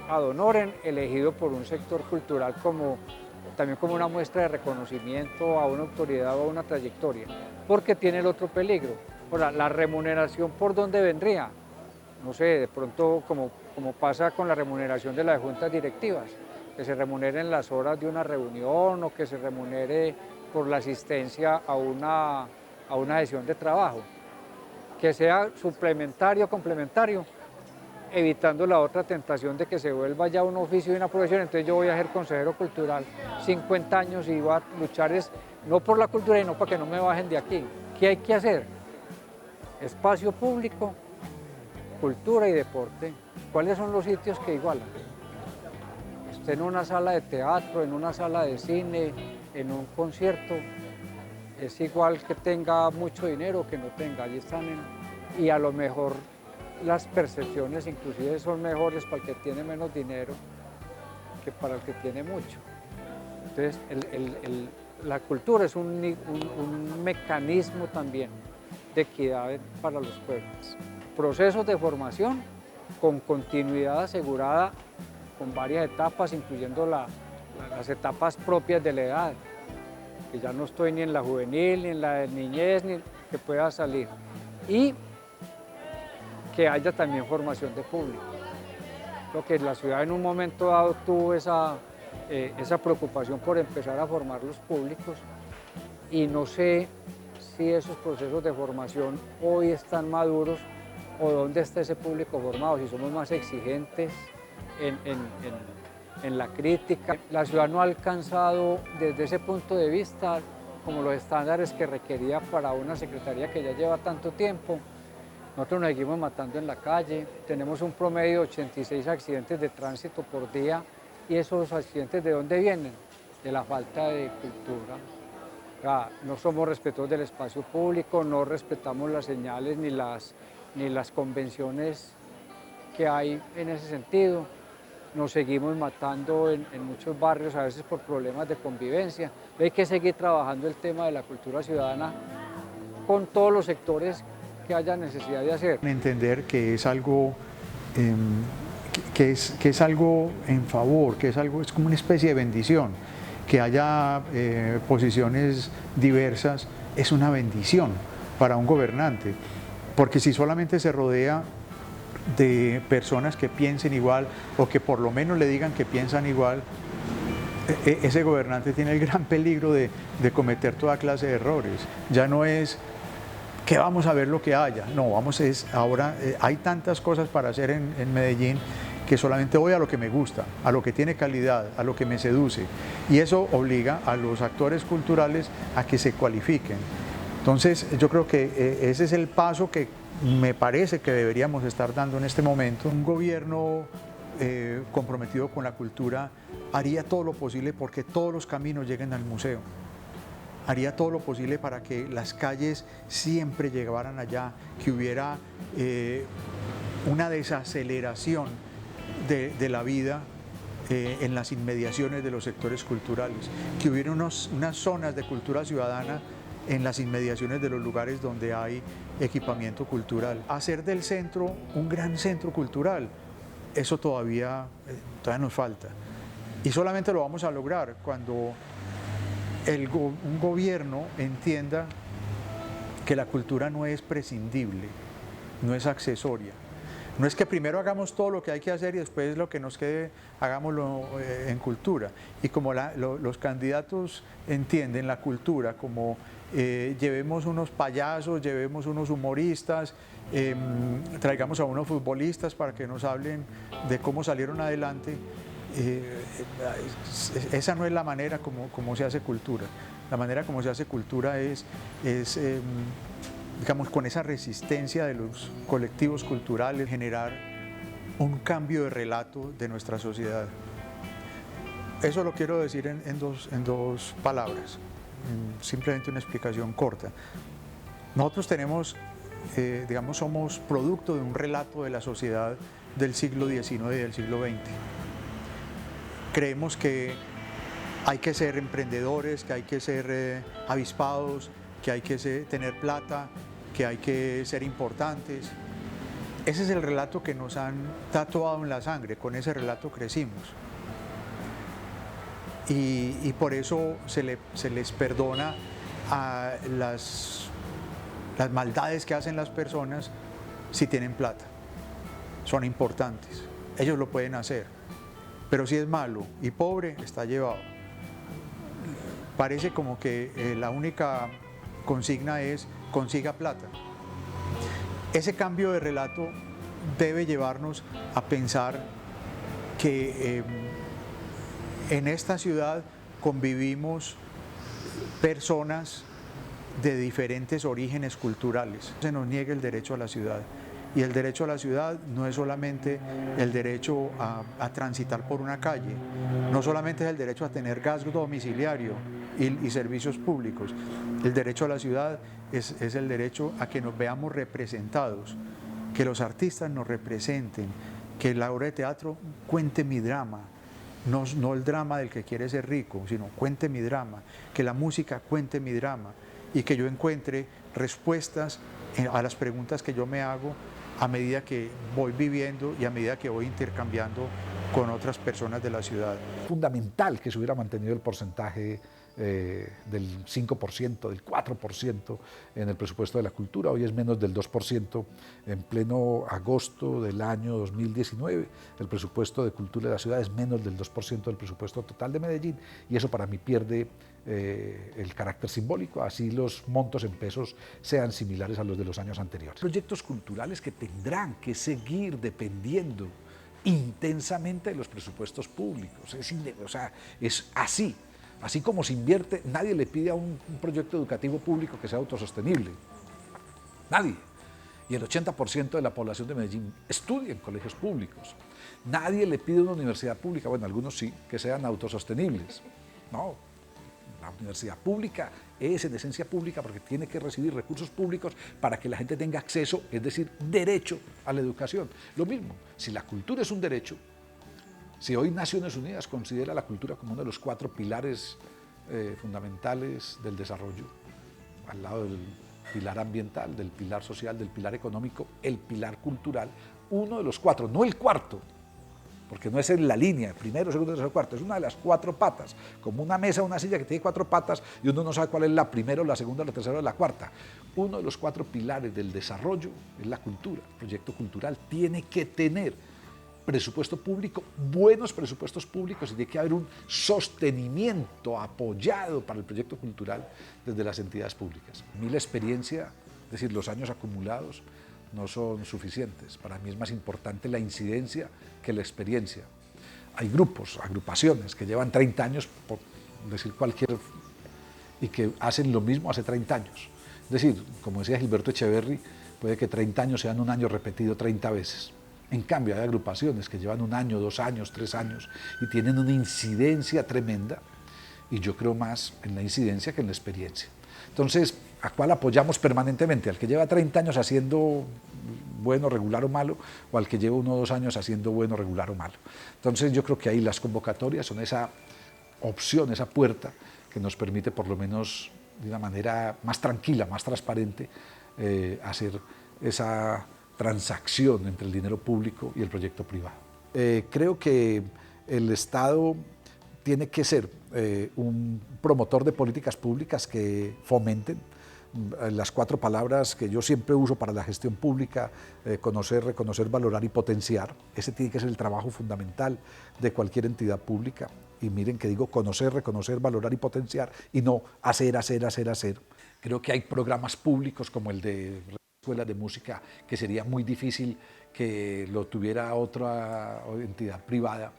ad honorem elegido por un sector cultural también como una muestra de reconocimiento a una autoridad o a una trayectoria, porque tiene el otro peligro. Ahora, la remuneración, ¿por dónde vendría? No sé, de pronto como pasa con la remuneración de las juntas directivas, que se remuneren las horas de una reunión o que se remunere por la asistencia a una sesión de trabajo, que sea suplementario o complementario, evitando la otra tentación de que se vuelva ya un oficio y una profesión. Entonces yo voy a ser consejero cultural 50 años y voy a luchar no por la cultura, sino para que no me bajen de aquí. ¿Qué hay que hacer? Espacio público, cultura y deporte. ¿Cuáles son los sitios que igualan? Usted en una sala de teatro, en una sala de cine, en un concierto, es igual que tenga mucho dinero o que no tenga. Allí están y a lo mejor las percepciones inclusive son mejores para el que tiene menos dinero que para el que tiene mucho. Entonces la cultura es un mecanismo también de equidad para los pueblos. Procesos de formación con continuidad asegurada, con varias etapas, incluyendo las etapas propias de la edad, que ya no estoy ni en la juvenil, ni en la niñez, ni que pueda salir. Y que haya también formación de público. Creo que la ciudad en un momento dado tuvo esa preocupación por empezar a formar los públicos, y no sé si esos procesos de formación hoy están maduros o dónde está ese público formado, si somos más exigentes en la crítica. La ciudad no ha alcanzado desde ese punto de vista como los estándares que requería para una secretaría que ya lleva tanto tiempo. Nosotros nos seguimos matando en la calle, tenemos un promedio de 86 accidentes de tránsito por día, y esos accidentes ¿de dónde vienen? De la falta de cultura, No somos respetuosos del espacio público, no respetamos las señales ni las convenciones que hay en ese sentido. Nos seguimos matando en muchos barrios, a veces por problemas de convivencia. Hay que seguir trabajando el tema de la cultura ciudadana con todos los sectores que haya necesidad de hacer. Entender que es algo, que es algo en favor, que es como una especie de bendición. Que haya posiciones diversas es una bendición para un gobernante, porque si solamente se rodea de personas que piensen igual o que por lo menos le digan que piensan igual, ese gobernante tiene el gran peligro de cometer toda clase de errores. Ya no es que vamos a ver lo que haya, no, ahora hay tantas cosas para hacer en Medellín que solamente voy a lo que me gusta, a lo que tiene calidad, a lo que me seduce, y eso obliga a los actores culturales a que se cualifiquen. Entonces yo creo que ese es el paso que me parece que deberíamos estar dando en este momento. Un gobierno comprometido con la cultura haría todo lo posible porque todos los caminos lleguen al museo. Haría todo lo posible para que las calles siempre llegaran allá, que hubiera una desaceleración de la vida en las inmediaciones de los sectores culturales, que hubiera unas zonas de cultura ciudadana en las inmediaciones de los lugares donde hay equipamiento cultural. Hacer del centro un gran centro cultural, eso todavía nos falta. Y solamente lo vamos a lograr cuando un gobierno entienda que la cultura no es prescindible, no es accesoria. No es que primero hagamos todo lo que hay que hacer y después lo que nos quede hagámoslo en cultura. Y como los candidatos entienden la cultura como llevemos unos payasos, llevemos unos humoristas, traigamos a unos futbolistas para que nos hablen de cómo salieron adelante, esa no es la manera como se hace cultura. La manera como se hace cultura es digamos, con esa resistencia de los colectivos culturales, generar un cambio de relato de nuestra sociedad. Eso lo quiero decir en dos palabras, simplemente una explicación corta. Nosotros tenemos, digamos, somos producto de un relato de la sociedad del siglo XIX y del siglo XX. Creemos que hay que ser emprendedores, que hay que ser avispados, que hay que tener plata, que hay que ser importantes. Ese es el relato que nos han tatuado en la sangre, con ese relato crecimos. Y por eso se les perdona a las maldades que hacen las personas si tienen plata. Son importantes, ellos lo pueden hacer, pero si es malo y pobre, está llevado. Parece como que la única consigna es consiga plata. Ese cambio de relato debe llevarnos a pensar que en esta ciudad convivimos personas de diferentes orígenes culturales. Se nos niega el derecho a la ciudad. Y el derecho a la ciudad no es solamente el derecho a transitar por una calle, no solamente es el derecho a tener gas domiciliario y servicios públicos. El derecho a la ciudad es el derecho a que nos veamos representados, que los artistas nos representen, que la obra de teatro cuente mi drama, no el drama del que quiere ser rico, sino cuente mi drama, que la música cuente mi drama y que yo encuentre respuestas a las preguntas que yo me hago a medida que voy viviendo y a medida que voy intercambiando con otras personas de la ciudad. Fundamental que se hubiera mantenido el porcentaje del 5%, del 4% en el presupuesto de la cultura. Hoy es menos del 2%. En pleno agosto del año 2019, el presupuesto de cultura de la ciudad es menos del 2% del presupuesto total de Medellín, y eso para mí pierde el carácter simbólico, así los montos en pesos sean similares a los de los años anteriores. Proyectos culturales que tendrán que seguir dependiendo intensamente de los presupuestos públicos. Es así. Así como se invierte, nadie le pide a un proyecto educativo público que sea autosostenible. Nadie. Y el 80% de la población de Medellín estudia en colegios públicos. Nadie le pide a una universidad pública, bueno, algunos sí, que sean autosostenibles. No. La universidad pública es en esencia pública porque tiene que recibir recursos públicos para que la gente tenga acceso, es decir, derecho a la educación. Lo mismo, si la cultura es un derecho, si hoy Naciones Unidas considera la cultura como uno de los 4 pilares fundamentales del desarrollo, al lado del pilar ambiental, del pilar social, del pilar económico, el pilar cultural, uno de los 4, no el cuarto, porque no es en la línea, primero, segundo, tercero, cuarto, es una de las 4 patas, como una mesa o una silla que tiene 4 patas y uno no sabe cuál es la primera, la segunda, la tercera o la cuarta. Uno de los 4 pilares del desarrollo es la cultura. El proyecto cultural tiene que tener presupuesto público, buenos presupuestos públicos, y tiene que haber un sostenimiento apoyado para el proyecto cultural desde las entidades públicas. A mí la experiencia, es decir, los años acumulados, no son suficientes. Para mí es más importante la incidencia que la experiencia. Hay grupos, agrupaciones que llevan 30 años, por decir cualquier, y que hacen lo mismo hace 30 años. Es decir, como decía Gilberto Echeverry, puede que 30 años sean un año repetido 30 veces. En cambio, hay agrupaciones que llevan 1 año, 2 años, 3 años y tienen una incidencia tremenda, y yo creo más en la incidencia que en la experiencia. Entonces, ¿a cuál apoyamos permanentemente? ¿Al que lleva 30 años haciendo bueno, regular o malo, o al que lleva 1 o 2 años haciendo bueno, regular o malo? Entonces yo creo que ahí las convocatorias son esa opción, esa puerta que nos permite, por lo menos de una manera más tranquila, más transparente, hacer esa transacción entre el dinero público y el proyecto privado. Creo que el Estado tiene que ser un promotor de políticas públicas que fomenten las 4 palabras que yo siempre uso para la gestión pública: conocer, reconocer, valorar y potenciar. Ese tiene que ser el trabajo fundamental de cualquier entidad pública. Y miren que digo conocer, reconocer, valorar y potenciar, y no hacer, hacer, hacer, hacer. Creo que hay programas públicos como el de escuelas de música que sería muy difícil que lo tuviera otra entidad privada,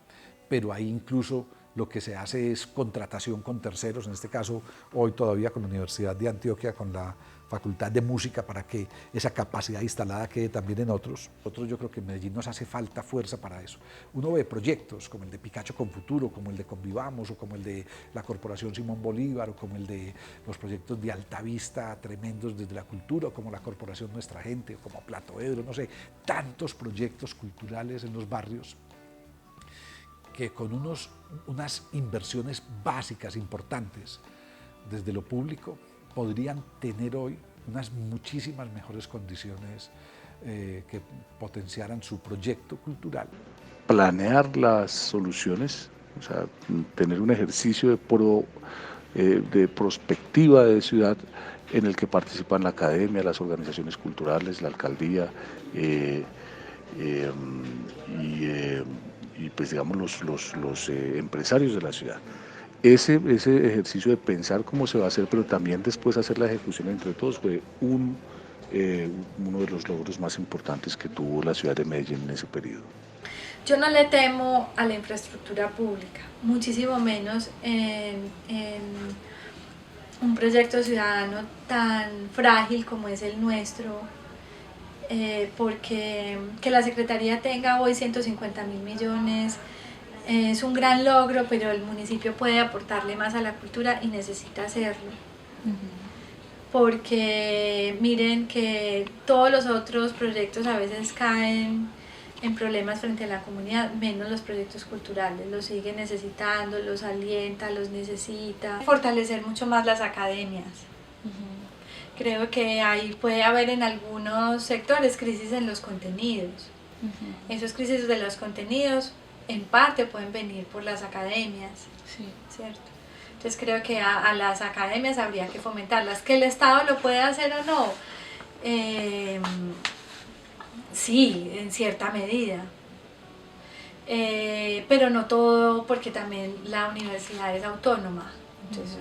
pero ahí incluso lo que se hace es contratación con terceros, en este caso hoy todavía con la Universidad de Antioquia, con la Facultad de Música, para que esa capacidad instalada quede también en otros. Nosotros, yo creo que en Medellín nos hace falta fuerza para eso. Uno ve proyectos como el de Picacho con Futuro, como el de Convivamos, o como el de la Corporación Simón Bolívar, o como el de los proyectos de Altavista tremendos desde la cultura, o como la Corporación Nuestra Gente, o como Plato Edro, no sé, tantos proyectos culturales en los barrios que con unas inversiones básicas importantes desde lo público podrían tener hoy unas muchísimas mejores condiciones que potenciaran su proyecto cultural. Planear las soluciones, o sea, tener un ejercicio de prospectiva de ciudad en el que participan la academia, las organizaciones culturales, la alcaldía y pues digamos los empresarios de la ciudad. Ese ejercicio de pensar cómo se va a hacer, pero también después hacer la ejecución entre todos, fue uno de los logros más importantes que tuvo la ciudad de Medellín en ese periodo. Yo no le temo a la infraestructura pública, muchísimo menos en un proyecto ciudadano tan frágil como es el nuestro, porque que la Secretaría tenga hoy 150.000 millones es un gran logro, pero el municipio puede aportarle más a la cultura y necesita hacerlo. Porque miren que todos los otros proyectos a veces caen en problemas frente a la comunidad, menos los proyectos culturales, los sigue necesitando, los alienta, los necesita. Fortalecer mucho más las academias. Creo que ahí puede haber en algunos sectores crisis en los contenidos. Esos crisis de los contenidos en parte pueden venir por las academias, sí, ¿cierto? Entonces creo que a las academias habría que fomentarlas. ¿Que el Estado lo puede hacer o no? Sí, en cierta medida. Pero no todo, porque también la universidad es autónoma. Entonces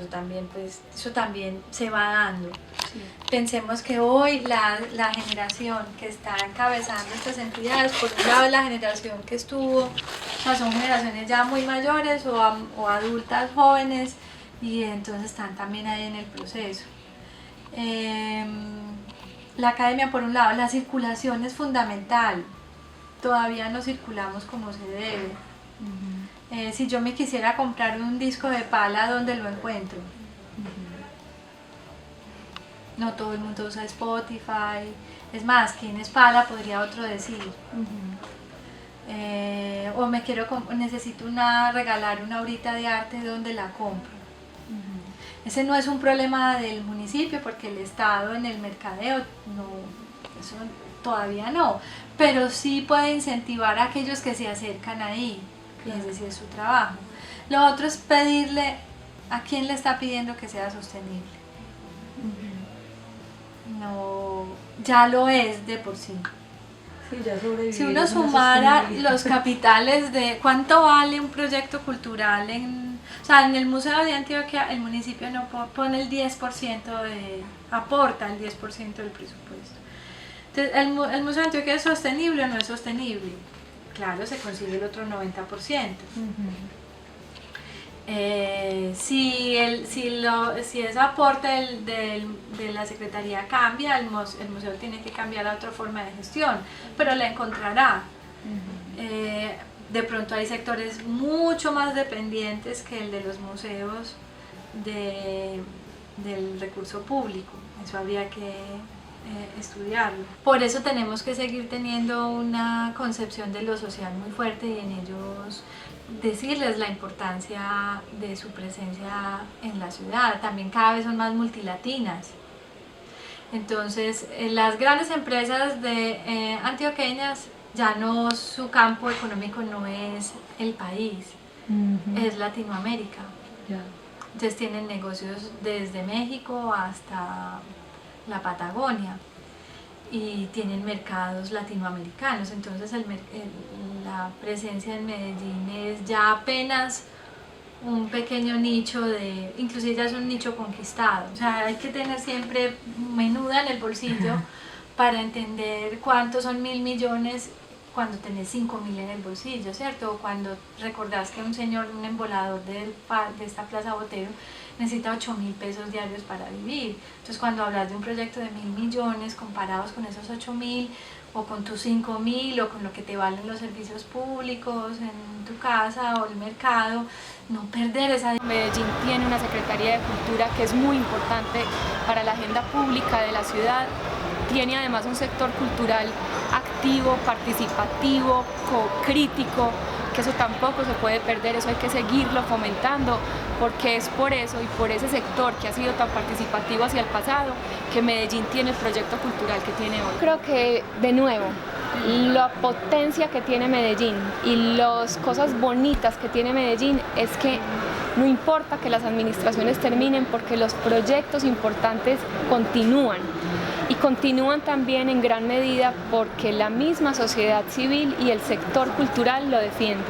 eso también se va dando. Sí. Pensemos que hoy la generación que está encabezando estas entidades, por un lado la generación que estuvo, son generaciones ya muy mayores o adultas jóvenes, y entonces están también ahí en el proceso. La academia, por un lado, la circulación es fundamental. Todavía no circulamos como se debe. Si yo me quisiera comprar un disco de pala, ¿dónde lo encuentro? no todo el mundo usa Spotify, es más, ¿quién es pala? Podría otro decir. O necesito regalar una obrita de arte, ¿dónde la compro? Ese no es un problema del municipio porque el Estado en el mercadeo eso todavía no, pero sí puede incentivar a aquellos que se acercan ahí, es decir, su trabajo. Lo otro es pedirle a quién le está pidiendo que sea sostenible. No, ya lo es de por sí. Si uno sumara los capitales de cuánto vale un proyecto cultural en el Museo de Antioquia, el municipio no pone el 10% aporta el 10% del presupuesto. Entonces, ¿el Museo de Antioquia es sostenible o no es sostenible? Claro, se consigue el otro 90%. Si ese aporte de la Secretaría cambia, el museo tiene que cambiar a otra forma de gestión, pero la encontrará. De pronto hay sectores mucho más dependientes que el de los museos del recurso público, eso habría que estudiarlo. Por eso tenemos que seguir teniendo una concepción de lo social muy fuerte y en ellos decirles la importancia de su presencia en la ciudad. También cada vez son más multilatinas. Entonces, las grandes empresas antioqueñas, ya no, su campo económico no es el país, es Latinoamérica. Entonces tienen negocios desde México hasta la Patagonia y tienen mercados latinoamericanos. Entonces la presencia en Medellín es ya apenas un pequeño nicho inclusive ya es un nicho conquistado. O sea, hay que tener siempre menuda en el bolsillo para entender cuántos son 1.000 millones cuando tenés 5.000 en el bolsillo, ¿cierto? O cuando recordás que un embolador de esta Plaza Botero necesita 8.000 pesos diarios para vivir. Entonces, cuando hablas de un proyecto de 1.000 millones comparados con esos 8.000 o con tus 5.000 o con lo que te valen los servicios públicos en tu casa o el mercado, no perder esa... Medellín tiene una Secretaría de Cultura que es muy importante para la agenda pública de la ciudad. Tiene además un sector cultural activo, participativo, crítico, que eso tampoco se puede perder, eso hay que seguirlo fomentando, porque es por eso y por ese sector que ha sido tan participativo hacia el pasado que Medellín tiene el proyecto cultural que tiene hoy. Creo que, de nuevo, la potencia que tiene Medellín y las cosas bonitas que tiene Medellín es que no importa que las administraciones terminen porque los proyectos importantes continúan. Y continúan también en gran medida porque la misma sociedad civil y el sector cultural lo defienden.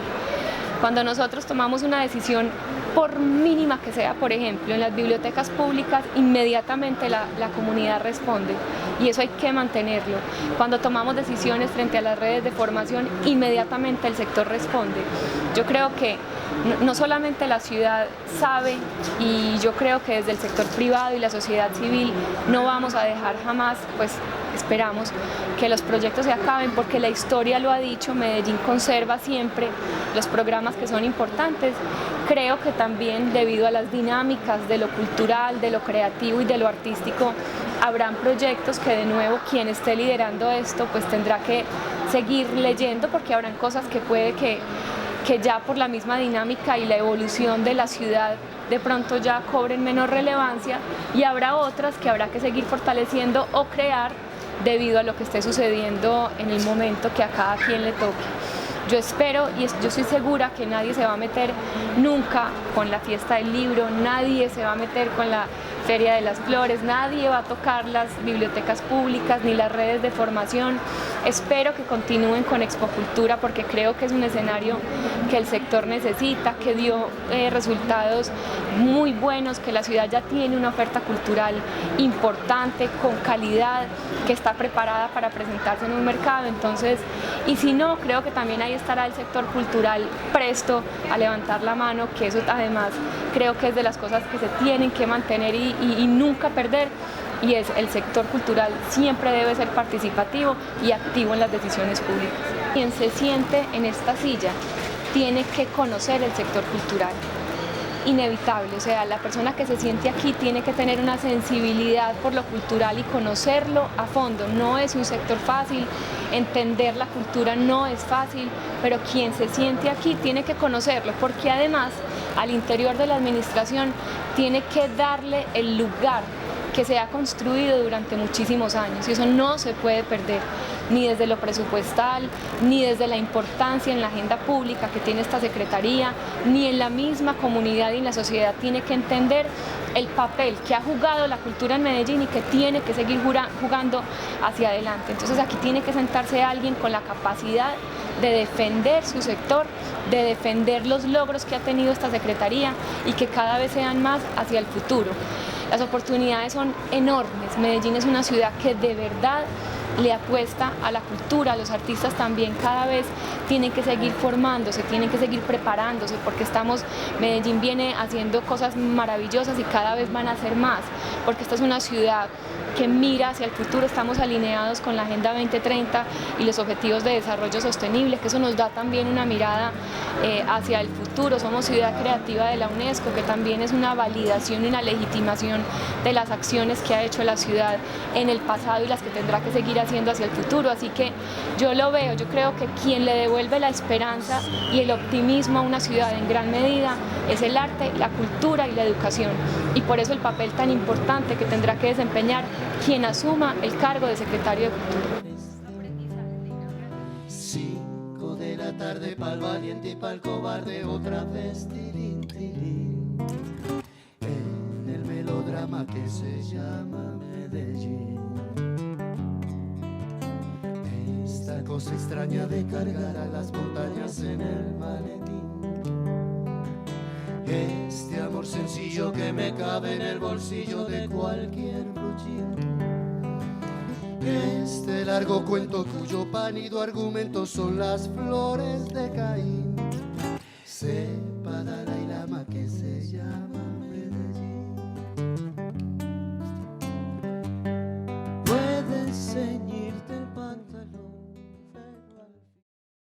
Cuando nosotros tomamos una decisión, por mínima que sea, por ejemplo, en las bibliotecas públicas, inmediatamente la comunidad responde y eso hay que mantenerlo. Cuando tomamos decisiones frente a las redes de formación, inmediatamente el sector responde. Yo creo que no solamente la ciudad sabe, y yo creo que desde el sector privado y la sociedad civil no vamos a dejar jamás, pues esperamos que los proyectos se acaben porque la historia lo ha dicho, Medellín conserva siempre los programas que son importantes. Creo que también debido a las dinámicas de lo cultural, de lo creativo y de lo artístico, habrán proyectos que de nuevo quien esté liderando esto pues tendrá que seguir leyendo porque habrán cosas que puede que ya por la misma dinámica y la evolución de la ciudad de pronto ya cobren menos relevancia y habrá otras que habrá que seguir fortaleciendo o crear debido a lo que esté sucediendo en el momento que a cada quien le toque. Yo espero y yo estoy segura que nadie se va a meter nunca con la fiesta del libro, nadie se va a meter con la Feria de las Flores, nadie va a tocar las bibliotecas públicas ni las redes de formación. Espero que continúen con Expocultura porque creo que es un escenario que el sector necesita, que dio resultados muy buenos, que la ciudad ya tiene una oferta cultural importante, con calidad, que está preparada para presentarse en un mercado. Entonces, y si no, creo que también ahí estará el sector cultural presto a levantar la mano, que eso además creo que es de las cosas que se tienen que mantener y nunca perder. Y es el sector cultural siempre debe ser participativo y activo en las decisiones públicas. Quien se siente en esta silla tiene que conocer el sector cultural. inevitable, o sea, la persona que se siente aquí tiene que tener una sensibilidad por lo cultural y conocerlo a fondo. No es un sector fácil, entender la cultura no es fácil, pero quien se siente aquí tiene que conocerlo, porque además al interior de la administración tiene que darle el lugar que se ha construido durante muchísimos años, y eso no se puede perder, ni desde lo presupuestal, ni desde la importancia en la agenda pública que tiene esta secretaría, ni en la misma comunidad y en la sociedad tiene que entender el papel que ha jugado la cultura en Medellín y que tiene que seguir jugando hacia adelante. Entonces aquí tiene que sentarse alguien con la capacidad de defender su sector, de defender los logros que ha tenido esta secretaría y que cada vez sean más hacia el futuro. Las oportunidades son enormes. Medellín es una ciudad que de verdad le apuesta a la cultura. Los artistas también cada vez tienen que seguir formándose, tienen que seguir preparándose, porque Medellín viene haciendo cosas maravillosas y cada vez van a hacer más, porque esta es una ciudad que mira hacia el futuro. Estamos alineados con la Agenda 2030 y los Objetivos de Desarrollo Sostenible, que eso nos da también una mirada hacia el futuro. Somos ciudad creativa de la UNESCO, que también es una validación y una legitimación de las acciones que ha hecho la ciudad en el pasado y las que tendrá que seguir haciendo hacia el futuro. Así que yo lo veo, yo creo que quien le devuelve la esperanza y el optimismo a una ciudad en gran medida es el arte, la cultura y la educación, y por eso el papel tan importante que tendrá que desempeñar quien asuma el cargo de secretario de Cultura. 5 de la tarde pa'l valiente y pa'l cobarde otra vez tirín, tirín. En el melodrama que se llama Medellín, esta cosa extraña de cargar a las montañas en el maletín, este amor sencillo que me cabe en el bolsillo de cualquier bruchín, este largo cuento cuyo pálido argumento son las flores de Caín. Sepa Dalai Lama que se llama Medellín. Puede enseñar